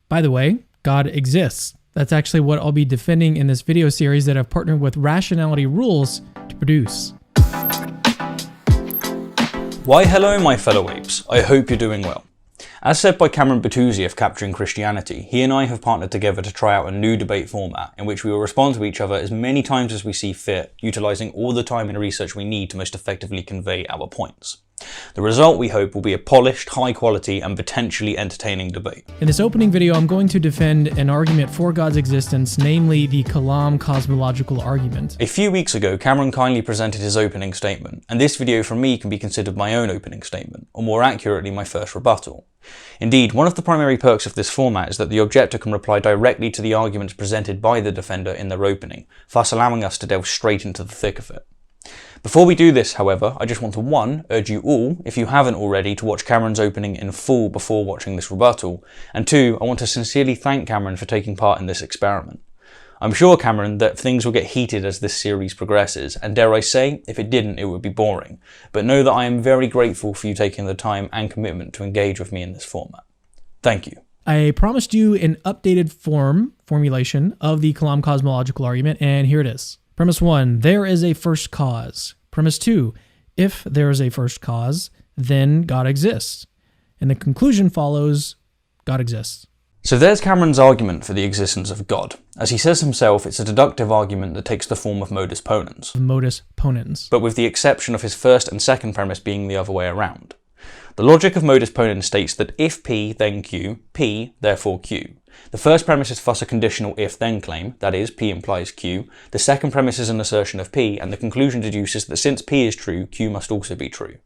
By the way, God exists. That's actually what I'll be defending in this video series that I've partnered with Rationality Rules to produce. Why hello my fellow apes, I hope you're doing well. As said by Cameron Bertuzzi of Capturing Christianity, he and I have partnered together to try out a new debate format in which we will respond to each other as many times as we see fit, utilising all the time and research we need to most effectively convey our points. The result, we hope, will be a polished, high quality and potentially entertaining debate. In this opening video, I'm going to defend an argument for God's existence, namely the Kalaam cosmological argument. A few weeks ago, Cameron kindly presented his opening statement, and this video from me can be considered my own opening statement, or more accurately, my first rebuttal. Indeed, one of the primary perks of this format is that the objector can reply directly to the arguments presented by the defender in their opening, thus allowing us to delve straight into the thick of it. Before we do this, however, I just want to 1. Urge you all, if you haven't already, to watch Cameron's opening in full before watching this rebuttal, and 2. I want to sincerely thank Cameron for taking part in this experiment. I'm sure, Cameron, that things will get heated as this series progresses, and dare I say, if it didn't, it would be boring, but know that I am very grateful for you taking the time and commitment to engage with me in this format. Thank you. I promised you an updated formulation of the Kalaam cosmological argument, and here it is. Premise 1, there is a first cause. Premise 2, if there is a first cause, then God exists. And the conclusion follows, God exists. So there's Cameron's argument for the existence of God. As he says himself, it's a deductive argument that takes the form of modus ponens. Modus ponens. But with the exception of his first and second premise being the other way around. The logic of modus ponens states that if P, then Q, P, therefore Q. The first premise is thus a conditional if-then claim, that is, P implies Q. The second premise is an assertion of P, and the conclusion deduces that since P is true, Q must also be true.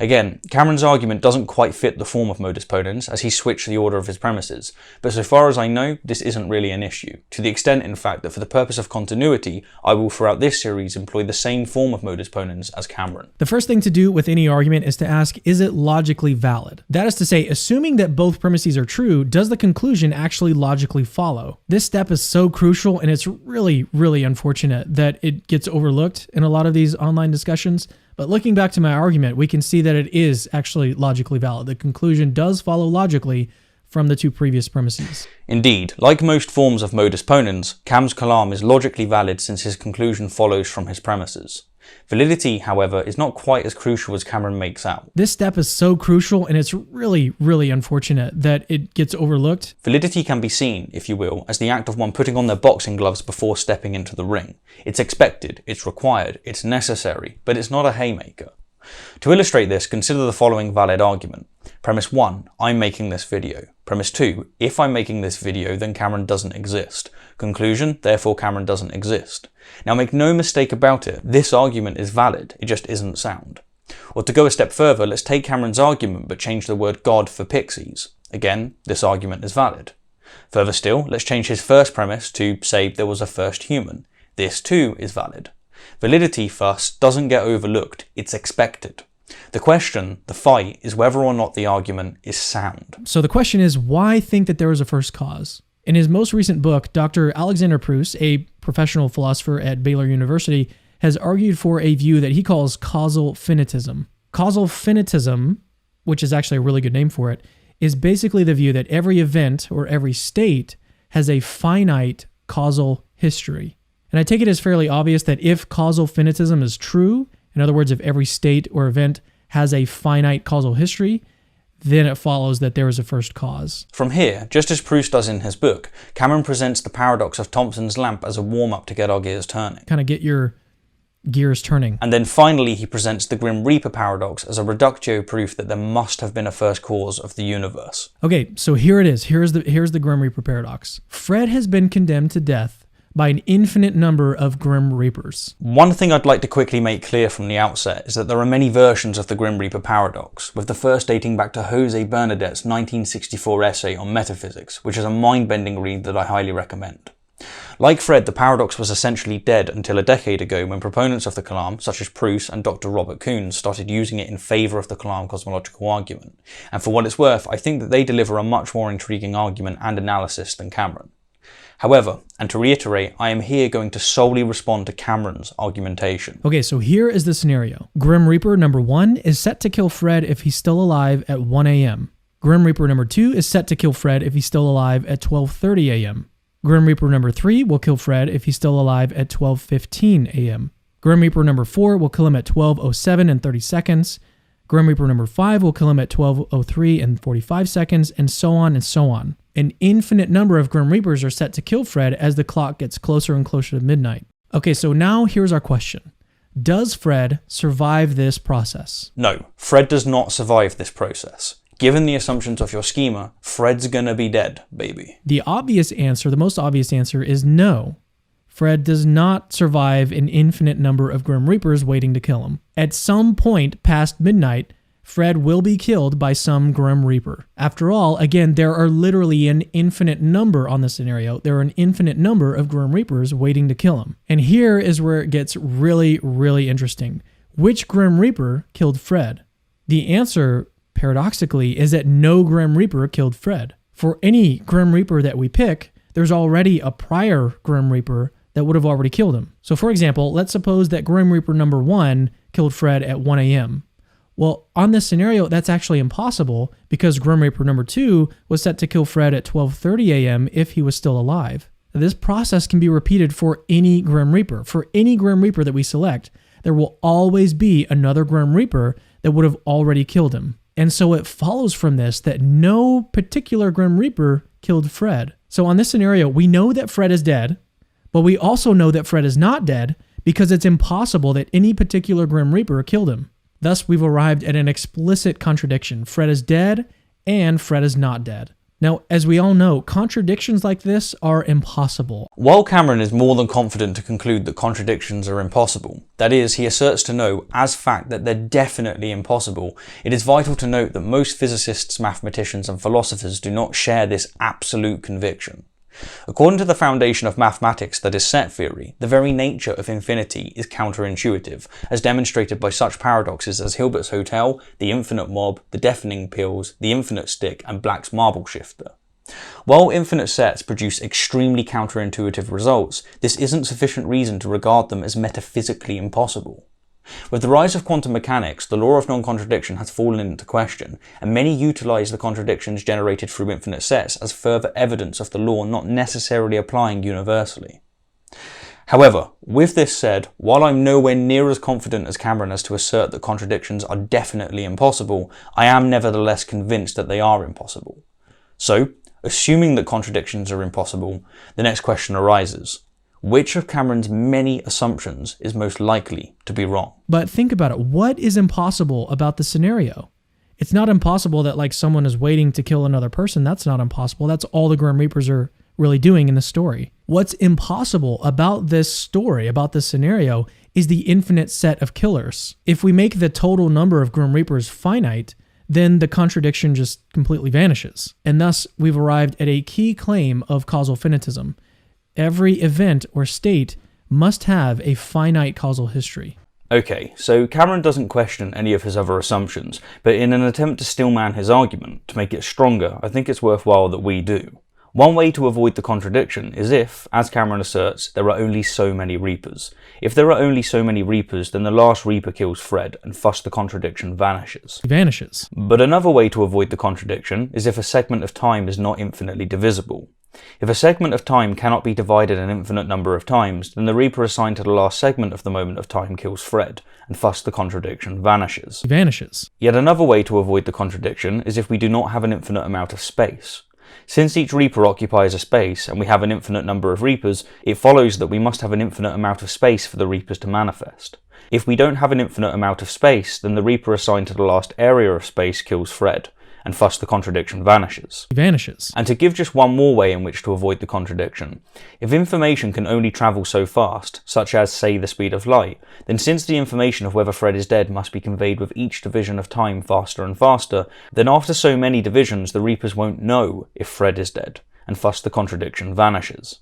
Again, Cameron's argument doesn't quite fit the form of modus ponens, as he switched the order of his premises, but so far as I know, this isn't really an issue, to the extent in fact that for the purpose of continuity, I will throughout this series employ the same form of modus ponens as Cameron. The first thing to do with any argument is to ask, is it logically valid? That is to say, assuming that both premises are true, does the conclusion actually logically follow? This step is so crucial, and it's really, really unfortunate that it gets overlooked in a lot of these online discussions. But looking back to my argument, we can see that it is actually logically valid. The conclusion does follow logically from the two previous premises. Indeed, like most forms of modus ponens, Cam's Kalaam is logically valid since his conclusion follows from his premises. Validity, however, is not quite as crucial as Cameron makes out. This step is so crucial, and it's really, really unfortunate that it gets overlooked. Validity can be seen, if you will, as the act of one putting on their boxing gloves before stepping into the ring. It's expected, it's required, it's necessary, but it's not a haymaker. To illustrate this, consider the following valid argument. Premise 1, I'm making this video. Premise 2, if I'm making this video, then Cameron doesn't exist. Conclusion, therefore Cameron doesn't exist. Now make no mistake about it, this argument is valid, it just isn't sound. Or to go a step further, let's take Cameron's argument but change the word God for pixies. Again, this argument is valid. Further still, let's change his first premise to say there was a first human. This too is valid. Validity thus doesn't get overlooked, it's expected. The question, the fight, is whether or not the argument is sound. So the question is, why think that there was a first cause? In his most recent book, Dr. Alexander Pruss, a professional philosopher at Baylor University, has argued for a view that he calls causal finitism. Causal finitism, which is actually a really good name for it, is basically the view that every event or every state has a finite causal history. And I take it as fairly obvious that if causal finitism is true, in other words, if every state or event has a finite causal history, then it follows that there is a first cause. From here, just as Pruss does in his book, Cameron presents the paradox of Thomson's lamp as a warm-up to get our gears turning. Kind of get your gears turning. And then finally he presents the Grim Reaper paradox as a reductio proof that there must have been a first cause of the universe. Okay, so here it is. Here's the Grim Reaper paradox. Fred has been condemned to death by an infinite number of Grim Reapers. One thing I'd like to quickly make clear from the outset is that there are many versions of the Grim Reaper paradox, with the first dating back to José Bernadette's 1964 essay on metaphysics, which is a mind-bending read that I highly recommend. Like Fred, the paradox was essentially dead until a decade ago when proponents of the Kalaam, such as Pruss and Dr. Robert Kuhn, started using it in favour of the Kalaam cosmological argument. And for what it's worth, I think that they deliver a much more intriguing argument and analysis than Cameron. However, and to reiterate, I am here going to solely respond to Cameron's argumentation. Okay, so here is the scenario. Grim Reaper number 1 is set to kill Fred if he's still alive at 1 a.m. Grim Reaper number 2 is set to kill Fred if he's still alive at 12:30 a.m. Grim Reaper number 3 will kill Fred if he's still alive at 12:15 a.m. Grim Reaper number 4 will kill him at 12:07 and 30 seconds. Grim Reaper number 5 will kill him at 12:03 and 45 seconds, and so on and so on. An infinite number of Grim Reapers are set to kill Fred as the clock gets closer and closer to midnight. Okay, so now here's our question. Does Fred survive this process? No, Fred does not survive this process. Given the assumptions of your schema, Fred's gonna be dead, baby. The most obvious answer is no. Fred does not survive an infinite number of Grim Reapers waiting to kill him. At some point past midnight, Fred will be killed by some Grim Reaper. After all, again, there are literally an infinite number on this scenario. There are an infinite number of Grim Reapers waiting to kill him. And here is where it gets really, really interesting. Which Grim Reaper killed Fred? The answer, paradoxically, is that no Grim Reaper killed Fred. For any Grim Reaper that we pick, there's already a prior Grim Reaper that would have already killed him. So for example, let's suppose that Grim Reaper number 1 killed Fred at 1 a.m. Well, on this scenario, that's actually impossible because Grim Reaper number 2 was set to kill Fred at 12:30 a.m. if he was still alive. This process can be repeated for any Grim Reaper. For any Grim Reaper that we select, there will always be another Grim Reaper that would have already killed him. And so it follows from this that no particular Grim Reaper killed Fred. So on this scenario, we know that Fred is dead, but we also know that Fred is not dead because it's impossible that any particular Grim Reaper killed him. Thus, we've arrived at an explicit contradiction. Fred is dead and Fred is not dead. Now, as we all know, contradictions like this are impossible. While Cameron is more than confident to conclude that contradictions are impossible, that is, he asserts to know as fact that they're definitely impossible, it is vital to note that most physicists, mathematicians, and philosophers do not share this absolute conviction. According to the foundation of mathematics, that is set theory, the very nature of infinity is counterintuitive, as demonstrated by such paradoxes as Hilbert's Hotel, the infinite mob, the deafening peals, the infinite stick, and Black's marble shifter. While infinite sets produce extremely counterintuitive results, this isn't sufficient reason to regard them as metaphysically impossible. With the rise of quantum mechanics, the law of non-contradiction has fallen into question, and many utilize the contradictions generated through infinite sets as further evidence of the law not necessarily applying universally. However, with this said, while I'm nowhere near as confident as Cameron as to assert that contradictions are definitely impossible, I am nevertheless convinced that they are impossible. So, assuming that contradictions are impossible, the next question arises. Which of Cameron's many assumptions is most likely to be wrong? But think about it. What is impossible about the scenario? It's not impossible that someone is waiting to kill another person. That's not impossible. That's all the Grim Reapers are really doing in the story. What's impossible about this story, about this scenario, is the infinite set of killers. If we make the total number of Grim Reapers finite, then the contradiction just completely vanishes. And thus, we've arrived at a key claim of causal finitism. Every event or state must have a finite causal history. Okay, so Cameron doesn't question any of his other assumptions, but in an attempt to stillman his argument, to make it stronger, I think it's worthwhile that we do. One way to avoid the contradiction is if, as Cameron asserts, there are only so many Reapers. If there are only so many Reapers, then the last Reaper kills Fred, and thus the contradiction vanishes. But another way to avoid the contradiction is if a segment of time is not infinitely divisible. If a segment of time cannot be divided an infinite number of times, then the Reaper assigned to the last segment of the moment of time kills Fred, and thus the contradiction vanishes. Yet another way to avoid the contradiction is if we do not have an infinite amount of space. Since each Reaper occupies a space, and we have an infinite number of Reapers, it follows that we must have an infinite amount of space for the Reapers to manifest. If we don't have an infinite amount of space, then the Reaper assigned to the last area of space kills Fred, and thus the contradiction vanishes. And to give just one more way in which to avoid the contradiction, if information can only travel so fast, such as, say, the speed of light, then since the information of whether Fred is dead must be conveyed with each division of time faster and faster, then after so many divisions the Reapers won't know if Fred is dead, and thus the contradiction vanishes.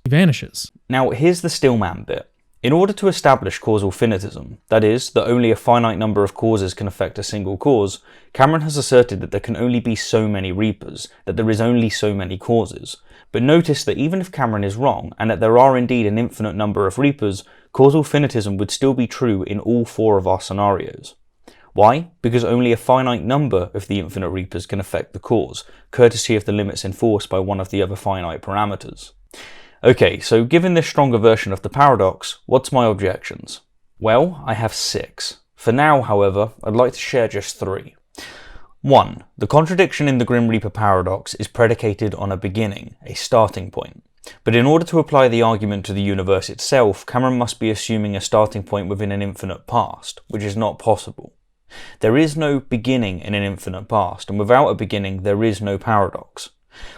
Now here's the stillman bit. In order to establish causal finitism, that is, that only a finite number of causes can affect a single cause, Cameron has asserted that there can only be so many Reapers, that there is only so many causes. But notice that even if Cameron is wrong, and that there are indeed an infinite number of Reapers, causal finitism would still be true in all four of our scenarios. Why? Because only a finite number of the infinite reapers can affect the cause, courtesy of the limits enforced by one of the other finite parameters. Okay, so given this stronger version of the paradox, what's my objections? Well, I have 6. For now, however, I'd like to share just 3. 1. The contradiction in the Grim Reaper paradox is predicated on a beginning, a starting point. But in order to apply the argument to the universe itself, Cameron must be assuming a starting point within an infinite past, which is not possible. There is no beginning in an infinite past, and without a beginning there is no paradox.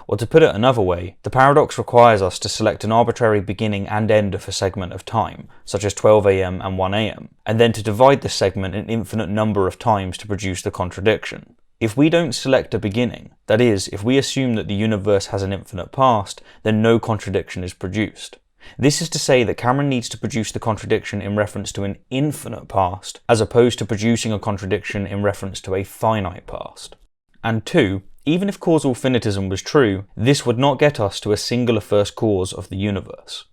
Or to put it another way, the paradox requires us to select an arbitrary beginning and end of a segment of time, such as 12 AM and 1 AM, and then to divide this segment an infinite number of times to produce the contradiction. If we don't select a beginning, that is, if we assume that the universe has an infinite past, then no contradiction is produced. This is to say that Cameron needs to produce the contradiction in reference to an infinite past, as opposed to producing a contradiction in reference to a finite past. And 2, even if causal finitism was true, this would not get us to a singular first cause of the universe.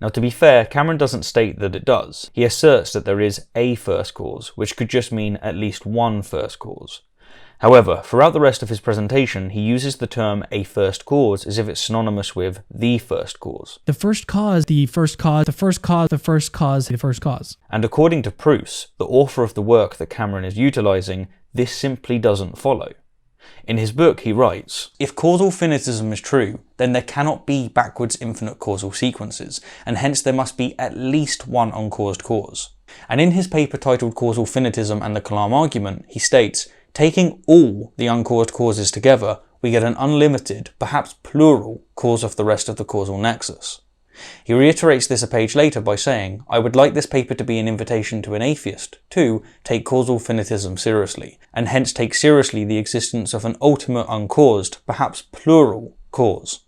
Now to be fair, Cameron doesn't state that it does. He asserts that there is a first cause, which could just mean at least one first cause. However, throughout the rest of his presentation, he uses the term a first cause as if it's synonymous with the first cause. The first cause, the first cause, the first cause, the first cause, the first cause. And according to Pruss, the author of the work that Cameron is utilizing, this simply doesn't follow. In his book, he writes, "If causal finitism is true, then there cannot be backwards infinite causal sequences, and hence there must be at least one uncaused cause." And in his paper titled Causal Finitism and the Kalaam Argument, he states, taking all the uncaused causes together, we get an unlimited, perhaps plural, cause of the rest of the causal nexus. He reiterates this a page later by saying, "I would like this paper to be an invitation to an atheist to take causal finitism seriously, and hence take seriously the existence of an ultimate uncaused, perhaps plural, cause."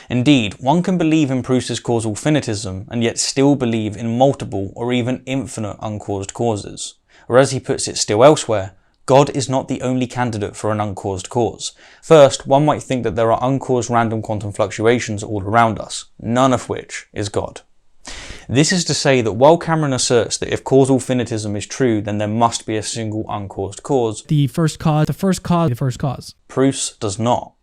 Indeed, one can believe in Pruss's causal finitism and yet still believe in multiple or even infinite uncaused causes. Or as he puts it still elsewhere, God is not the only candidate for an uncaused cause. First, one might think that there are uncaused random quantum fluctuations all around us, none of which is God. This is to say that while Cameron asserts that if causal finitism is true, then there must be a single uncaused cause, The first cause, the first cause, the first cause. Pruss does not.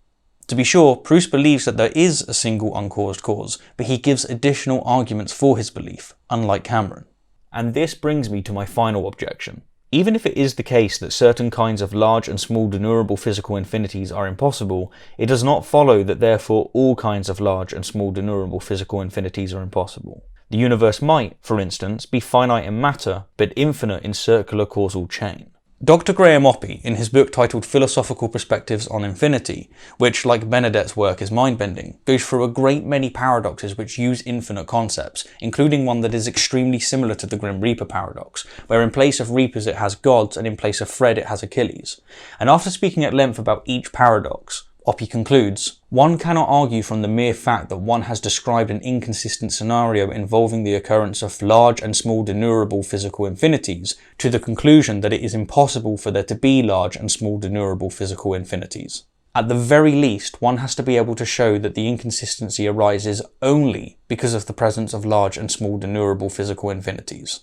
To be sure, Pruss believes that there is a single uncaused cause, but he gives additional arguments for his belief, unlike Cameron. And this brings me to my final objection. Even if it is the case that certain kinds of large and small denurable physical infinities are impossible, it does not follow that therefore all kinds of large and small denurable physical infinities are impossible. The universe might, for instance, be finite in matter, but infinite in circular causal chain. Dr. Graham Oppy, in his book titled Philosophical Perspectives on Infinity, which, like Bernadette's work, is mind-bending, goes through a great many paradoxes which use infinite concepts, including one that is extremely similar to the Grim Reaper paradox, where in place of reapers it has gods and in place of Fred it has Achilles. And after speaking at length about each paradox, Oppy concludes, "One cannot argue from the mere fact that one has described an inconsistent scenario involving the occurrence of large and small denurable physical infinities to the conclusion that it is impossible for there to be large and small denurable physical infinities. At the very least, one has to be able to show that the inconsistency arises only because of the presence of large and small denurable physical infinities."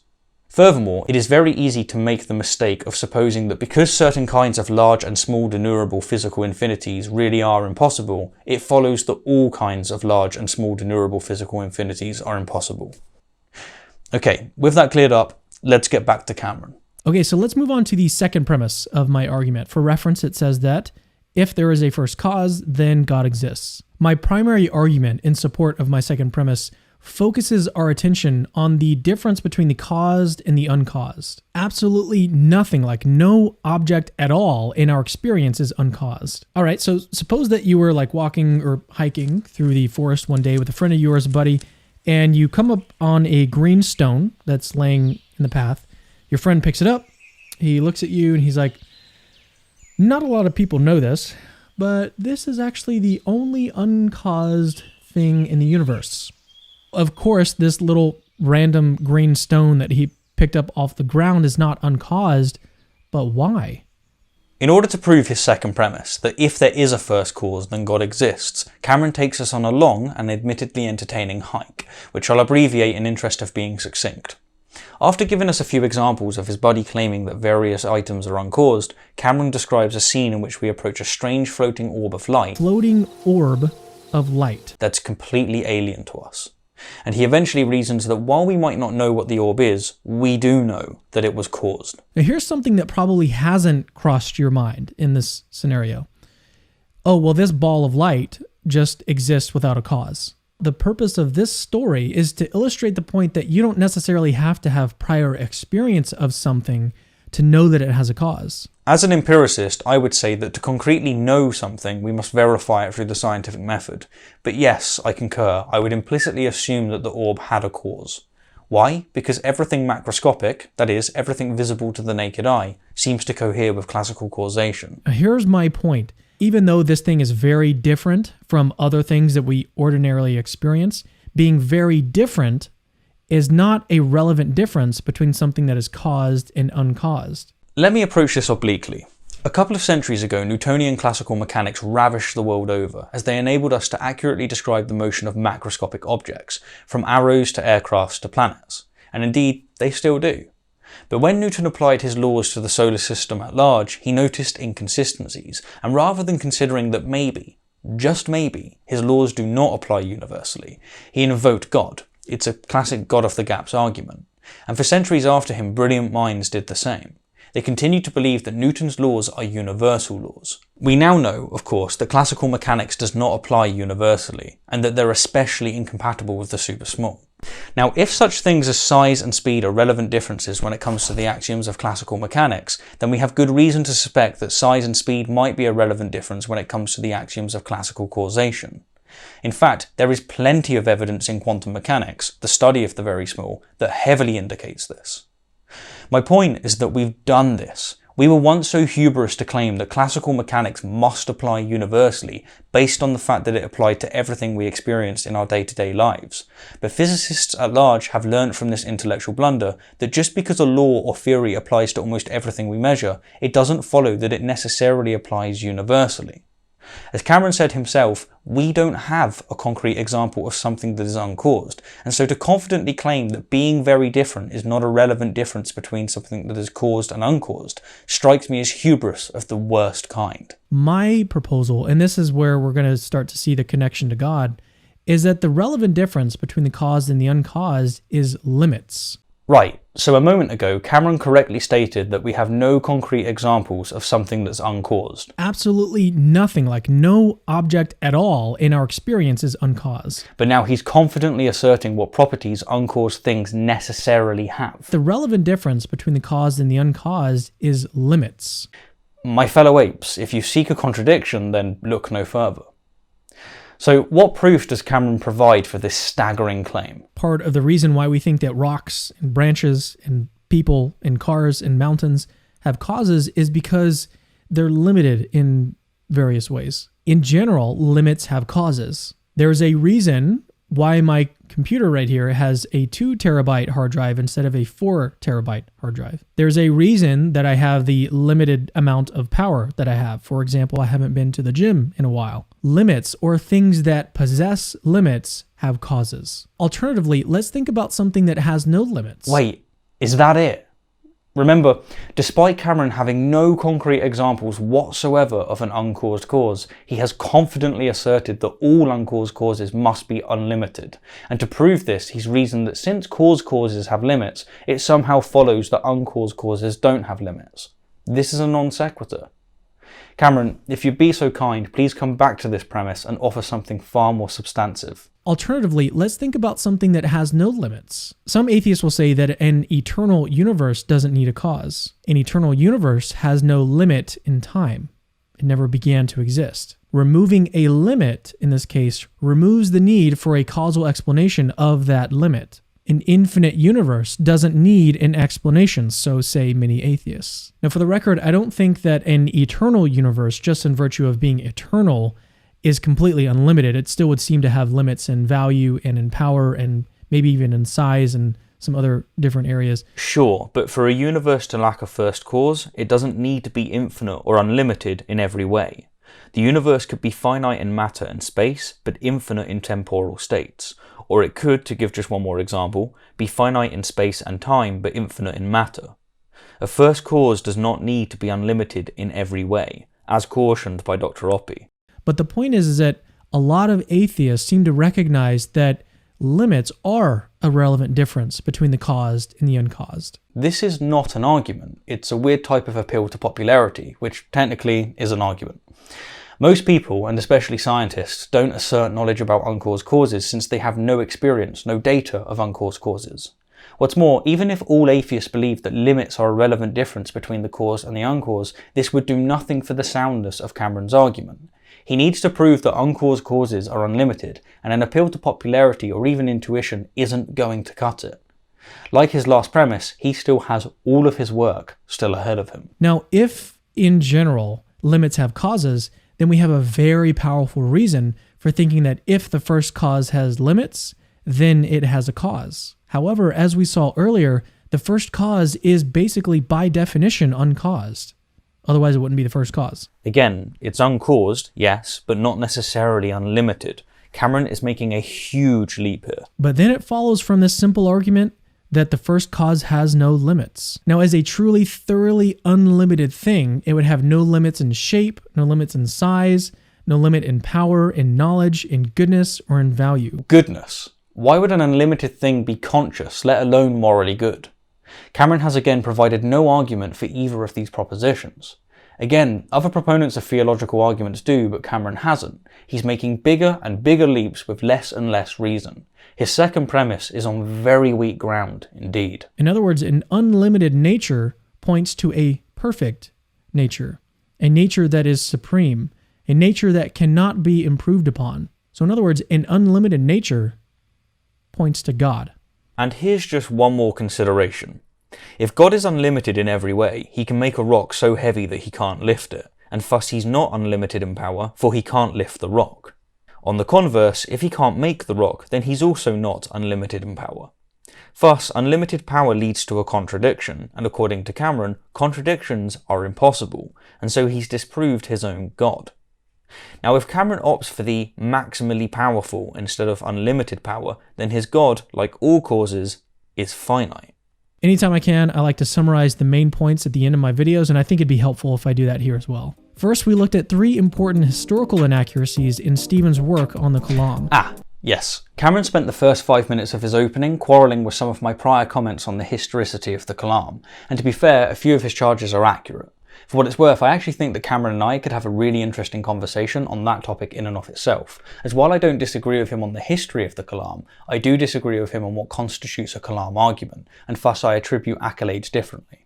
Furthermore, it is very easy to make the mistake of supposing that because certain kinds of large and small denurable physical infinities really are impossible, it follows that all kinds of large and small denurable physical infinities are impossible. Okay, with that cleared up, let's get back to Cameron. Okay, so let's move on to the second premise of my argument. For reference, it says that if there is a first cause, then God exists. My primary argument in support of my second premise focuses our attention on the difference between the caused and the uncaused. Absolutely nothing, like no object at all in our experience is uncaused. All right, so suppose that you were like walking or hiking through the forest one day with a friend of yours, a buddy, and you come up on a green stone that's laying in the path. Your friend picks it up, he looks at you and he's like, "Not a lot of people know this, but this is actually the only uncaused thing in the universe." Of course, this little random green stone that he picked up off the ground is not uncaused, but why? In order to prove his second premise, that if there is a first cause, then God exists, Cameron takes us on a long and admittedly entertaining hike, which I'll abbreviate in interest of being succinct. After giving us a few examples of his buddy claiming that various items are uncaused, Cameron describes a scene in which we approach a strange floating orb of light. Floating orb of light. That's completely alien to us. And he eventually reasons that while we might not know what the orb is, we do know that it was caused. Now here's something that probably hasn't crossed your mind in this scenario. Oh, well, this ball of light just exists without a cause. The purpose of this story is to illustrate the point that you don't necessarily have to have prior experience of something to know that it has a cause. As an empiricist, I would say that to concretely know something, we must verify it through the scientific method. But yes, I concur, I would implicitly assume that the orb had a cause. Why? Because everything macroscopic, that is, everything visible to the naked eye, seems to cohere with classical causation. Here's my point. Even though this thing is very different from other things that we ordinarily experience, being very different is not a relevant difference between something that is caused and uncaused. Let me approach this obliquely. A couple of centuries ago, Newtonian classical mechanics ravished the world over, as they enabled us to accurately describe the motion of macroscopic objects, from arrows to aircrafts to planets. And indeed, they still do. But when Newton applied his laws to the solar system at large, he noticed inconsistencies, and rather than considering that maybe, just maybe, his laws do not apply universally, he invoked God. It's a classic God of the gaps argument. And for centuries after him, brilliant minds did the same. They continued to believe that Newton's laws are universal laws. We now know, of course, that classical mechanics does not apply universally, and that they're especially incompatible with the super small. Now, if such things as size and speed are relevant differences when it comes to the axioms of classical mechanics, then we have good reason to suspect that size and speed might be a relevant difference when it comes to the axioms of classical causation. In fact, there is plenty of evidence in quantum mechanics, the study of the very small, that heavily indicates this. My point is that we've done this. We were once so hubris to claim that classical mechanics must apply universally based on the fact that it applied to everything we experience in our day-to-day lives. But physicists at large have learnt from this intellectual blunder that just because a law or theory applies to almost everything we measure, it doesn't follow that it necessarily applies universally. As Cameron said himself, we don't have a concrete example of something that is uncaused, and so to confidently claim that being very different is not a relevant difference between something that is caused and uncaused strikes me as hubris of the worst kind. My proposal, and this is where we're going to start to see the connection to God, is that the relevant difference between the caused and the uncaused is limits. Right, so a moment ago, Cameron correctly stated that we have no concrete examples of something that's uncaused. Absolutely nothing, like no object at all in our experience is uncaused. But now he's confidently asserting what properties uncaused things necessarily have. The relevant difference between the caused and the uncaused is limits. My fellow apes, if you seek a contradiction, then look no further. So what proof does Cameron provide for this staggering claim? Part of the reason why we think that rocks and branches and people and cars and mountains have causes is because they're limited in various ways. In general, limits have causes. There's a reason why my computer right here has a 2 terabyte hard drive instead of a 4 terabyte hard drive. There's a reason that I have the limited amount of power that I have. For example, I haven't been to the gym in a while. Limits, or things that possess limits, have causes. Alternatively, let's think about something that has no limits. Wait, is that it? Remember, despite Cameron having no concrete examples whatsoever of an uncaused cause, he has confidently asserted that all uncaused causes must be unlimited. And to prove this, he's reasoned that since caused causes have limits, it somehow follows that uncaused causes don't have limits. This is a non sequitur. Cameron, if you'd be so kind, please come back to this premise and offer something far more substantive. Alternatively, let's think about something that has no limits. Some atheists will say that an eternal universe doesn't need a cause. An eternal universe has no limit in time. It never began to exist. Removing a limit, in this case, removes the need for a causal explanation of that limit. An infinite universe doesn't need an explanation, so say many atheists. Now, for the record, I don't think that an eternal universe, just in virtue of being eternal, is completely unlimited. It still would seem to have limits in value and in power and maybe even in size and some other different areas. Sure, but for a universe to lack a first cause, it doesn't need to be infinite or unlimited in every way. The universe could be finite in matter and space, but infinite in temporal states. Or it could, to give just one more example, be finite in space and time, but infinite in matter. A first cause does not need to be unlimited in every way, as cautioned by Dr. Oppy. But the point is that a lot of atheists seem to recognize that limits are a relevant difference between the caused and the uncaused. This is not an argument. It's a weird type of appeal to popularity, which technically is an argument. Most people, and especially scientists, don't assert knowledge about uncaused causes since they have no experience, no data of uncaused causes. What's more, even if all atheists believe that limits are a relevant difference between the caused and the uncaused, this would do nothing for the soundness of Cameron's argument. He needs to prove that uncaused causes are unlimited, and an appeal to popularity or even intuition isn't going to cut it. Like his last premise, he still has all of his work still ahead of him. Now, if, in general, limits have causes, then we have a very powerful reason for thinking that if the first cause has limits, then it has a cause. However, as we saw earlier, the first cause is basically by definition uncaused. Otherwise, it wouldn't be the first cause. Again, it's uncaused, yes, but not necessarily unlimited. Cameron is making a huge leap here. But then it follows from this simple argument that the first cause has no limits. Now, as a truly, thoroughly unlimited thing, it would have no limits in shape, no limits in size, no limit in power, in knowledge, in goodness, or in value. Goodness. Why would an unlimited thing be conscious, let alone morally good? Cameron has again provided no argument for either of these propositions. Again, other proponents of theological arguments do, but Cameron hasn't. He's making bigger and bigger leaps with less and less reason. His second premise is on very weak ground indeed. In other words, an unlimited nature points to a perfect nature, a nature that is supreme, a nature that cannot be improved upon. So in other words, an unlimited nature points to God. And here's just one more consideration. If God is unlimited in every way, he can make a rock so heavy that he can't lift it, and thus he's not unlimited in power, for he can't lift the rock. On the converse, if he can't make the rock, then he's also not unlimited in power. Thus, unlimited power leads to a contradiction, and according to Cameron, contradictions are impossible, and so he's disproved his own God. Now, if Cameron opts for the maximally powerful instead of unlimited power, then his God, like all causes, is finite. Anytime I can, I like to summarize the main points at the end of my videos, and I think it'd be helpful if I do that here as well. First, we looked at 3 important historical inaccuracies in Stephen's work on the Kalaam. Yes. Cameron spent the first 5 minutes of his opening quarrelling with some of my prior comments on the historicity of the Kalaam, and to be fair, a few of his charges are accurate. For what it's worth, I actually think that Cameron and I could have a really interesting conversation on that topic in and of itself, as while I don't disagree with him on the history of the Kalaam, I do disagree with him on what constitutes a Kalaam argument, and thus I attribute accolades differently.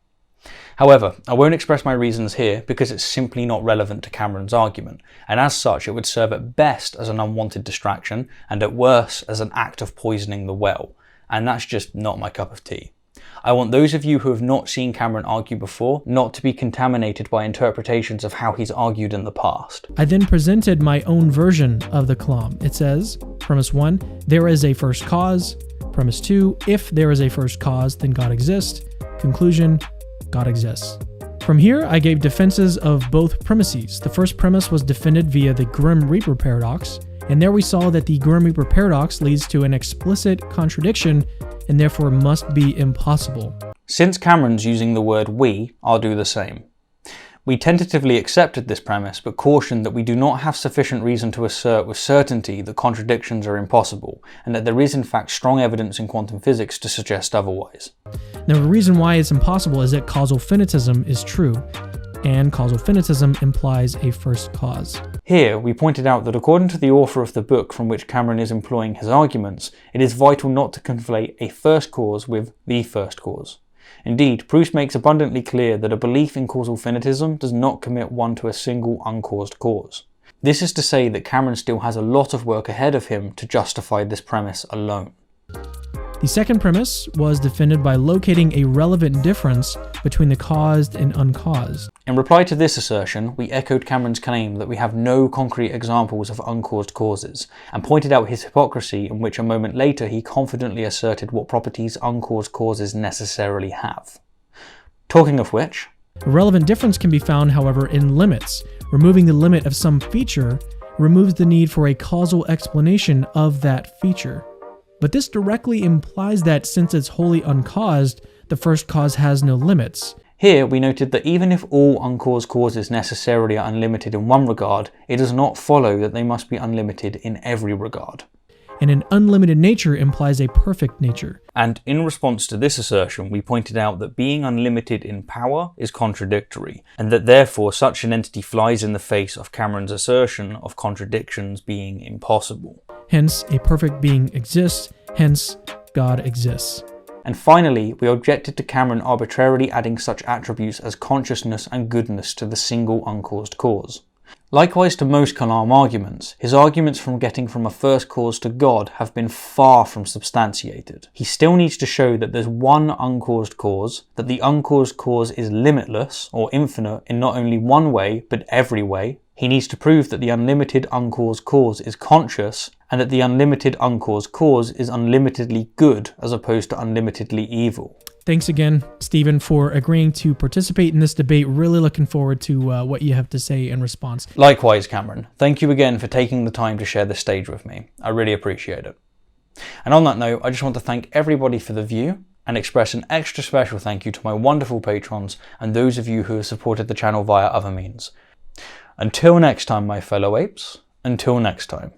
However, I won't express my reasons here because it's simply not relevant to Cameron's argument, and as such it would serve at best as an unwanted distraction, and at worst as an act of poisoning the well, and that's just not my cup of tea. I want those of you who have not seen Cameron argue before not to be contaminated by interpretations of how he's argued in the past. I then presented my own version of the Kalaam. It says, Premise 1, there is a first cause. Premise 2, if there is a first cause, then God exists. Conclusion, God exists. From here, I gave defenses of both premises. The first premise was defended via the Grim Reaper paradox, and there we saw that the Grim Reaper paradox leads to an explicit contradiction and therefore must be impossible. Since Cameron's using the word we, I'll do the same. We tentatively accepted this premise, but cautioned that we do not have sufficient reason to assert with certainty that contradictions are impossible, and that there is in fact strong evidence in quantum physics to suggest otherwise. Now, the reason why it's impossible is that causal finitism is true, and causal finitism implies a first cause. Here, we pointed out that according to the author of the book from which Cameron is employing his arguments, it is vital not to conflate a first cause with the first cause. Indeed, Pruss makes abundantly clear that a belief in causal finitism does not commit one to a single uncaused cause. This is to say that Cameron still has a lot of work ahead of him to justify this premise alone. The second premise was defended by locating a relevant difference between the caused and uncaused. In reply to this assertion, we echoed Cameron's claim that we have no concrete examples of uncaused causes, and pointed out his hypocrisy in which a moment later he confidently asserted what properties uncaused causes necessarily have. Talking of which, A relevant difference can be found, however, in limits. Removing the limit of some feature removes the need for a causal explanation of that feature. But this directly implies that since it's wholly uncaused, the first cause has no limits. Here we noted that even if all uncaused causes necessarily are unlimited in one regard, it does not follow that they must be unlimited in every regard. And an unlimited nature implies a perfect nature. And in response to this assertion, we pointed out that being unlimited in power is contradictory, and that therefore such an entity flies in the face of Cameron's assertion of contradictions being impossible. Hence, a perfect being exists, hence, God exists. And finally, we objected to Cameron arbitrarily adding such attributes as consciousness and goodness to the single uncaused cause. Likewise to most Kalaam arguments, his arguments from getting from a first cause to God have been far from substantiated. He still needs to show that there's one uncaused cause, that the uncaused cause is limitless or infinite in not only one way but every way. He needs to prove that the unlimited uncaused cause is conscious, and that the unlimited uncaused cause is unlimitedly good as opposed to unlimitedly evil. Thanks again, Stephen, for agreeing to participate in this debate. Really looking forward to what you have to say in response. Likewise, Cameron. Thank you again for taking the time to share this stage with me. I really appreciate it. And on that note, I just want to thank everybody for the view and express an extra special thank you to my wonderful patrons and those of you who have supported the channel via other means. Until next time, my fellow apes, until next time.